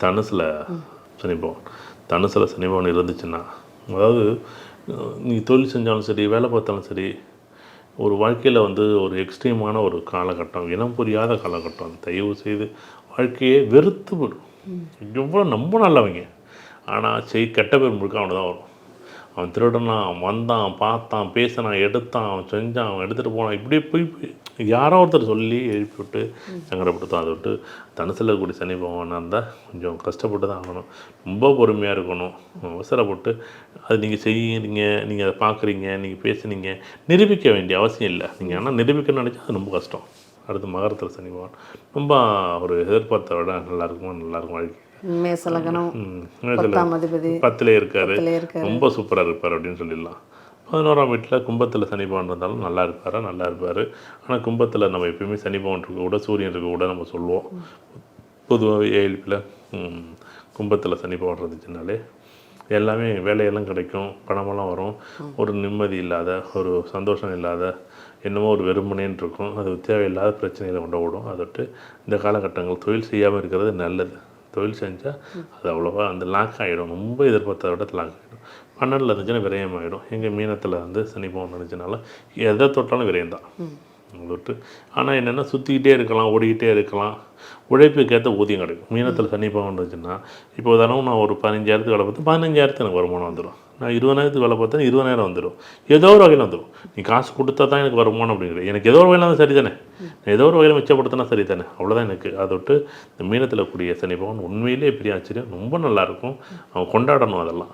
தனுசில் சனி பகவான். தனுசில் சனி பகவான் இருந்துச்சுன்னா, அதாவது நீ தொழில் செஞ்சாலும் சரி, வேலை பார்த்தாலும் சரி, ஒரு வாழ்க்கையில் வந்து ஒரு எக்ஸ்ட்ரீமான ஒரு காலகட்டம், இனம் புரியாத காலகட்டம். தயவு செய்து வாழ்க்கையே வெறுத்து போடும். எவ்வளோ ரொம்ப நல்லவங்க, ஆனால் கெட்ட பேர் முழுக்க அவனை தான் வரும். அவன் திருடனான், அவன் வந்தான், பார்த்தான், பேசினான், எடுத்தான், அவன் செஞ்சான், அவன் எடுத்துகிட்டு போனான், இப்படியே போய் யாரோ ஒருத்தர் சொல்லி எழுப்பி விட்டு சங்கடப்படுத்தான். அதை விட்டு தனுசில் இருக்கக்கூடிய சனி பகவானாக இருந்தால் கொஞ்சம் கஷ்டப்பட்டு தான் ஆகணும். ரொம்ப பொறுமையாக இருக்கணும். அவசரப்பட்டு அது நீங்கள் செய்யுறீங்க, நீங்கள் அதை பார்க்குறீங்க, நீங்கள் பேசுனீங்க, நிரூபிக்க வேண்டிய அவசியம் இல்லை. நீங்கள் ஆனால் நிரூபிக்கணும்னு நினச்சா அது ரொம்ப கஷ்டம். அடுத்து மகரத்தில் சனி பகவான் ரொம்ப ஒரு எதிர்பார்த்த விட நல்லாயிருக்கும் வாழ்க்கை. மேசலகனம் 10ஆம் அதிபதி 10ல் இருக்கார், ரொம்ப சூப்பராக இருப்பார் அப்படின்னு சொல்லிடலாம். 11ஆம் வீட்டில் கும்பத்தில் சனி பகவான் இருந்தாலும் நல்லா இருப்பார். ஆனால் கும்பத்தில் நம்ம எப்பயுமே சனி பகவான் இருக்க கூட சூரியன் இருக்க கூட நம்ம சொல்லுவோம். பொதுவாக ஏழ்பில் கும்பத்தில் சனி பகவான் இருந்துச்சுனாலே எல்லாமே வேலையெல்லாம் கிடைக்கும், பணமெல்லாம் வரும். ஒரு நிம்மதி இல்லாத, ஒரு சந்தோஷம் இல்லாத, என்னமோ ஒரு வெறுமனேன்னு இருக்கும். அது தேவையில்லாத பிரச்சனைகளை கொண்டு ஓடும். அதை விட்டு இந்த காலகட்டங்கள் தொழில் செய்யாமல் இருக்கிறது நல்லது. தொழில் செஞ்சால் அது அவ்வளோவா அந்த லாக் ஆகிடும். ரொம்ப எதிர்பார்த்த விட லாக் ஆகிடும். 12ல் இருந்துச்சுன்னா விரயம் ஆகிடும். எங்கள் மீனத்தில் வந்து சனி பகவான் இருந்துச்சுனால எதை தொட்டாலும் விரயம் தான் விட்டு. ஆனால் என்னென்னா சுற்றிக்கிட்டே இருக்கலாம், ஓடிக்கிட்டே இருக்கலாம், உழைப்புக்கேற்ற ஊதியம் கிடைக்கும். மீனத்தில் சனி பகவான் இருந்துச்சுன்னா, இப்போ உதாரணம் நான் ஒரு 15,000 வேலை பார்த்தா 15,000 எனக்கு வருமானம் வந்துடும். நான் 20,000 வேலை பார்த்தா 20,000 வந்துடும். ஏதோ ஒரு வகையில் வந்துடும். நீ காசு கொடுத்தா தான் எனக்கு வருமானம் அப்படிங்கிறது. எனக்கு ஏதோ ஒரு வகையில் தான் சரி தானே, நான் ஏதோ ஒரு வகையில் மிச்சப்படுத்தினா சரி தானே, அவ்வளோதான் எனக்கு. அதை விட்டு இந்த மீனத்தில் கூடிய சனி பகவான் உண்மையிலே பெரிய ஆச்சரியம். ரொம்ப நல்லாயிருக்கும். அவன் கொண்டாடணும் அதெல்லாம்.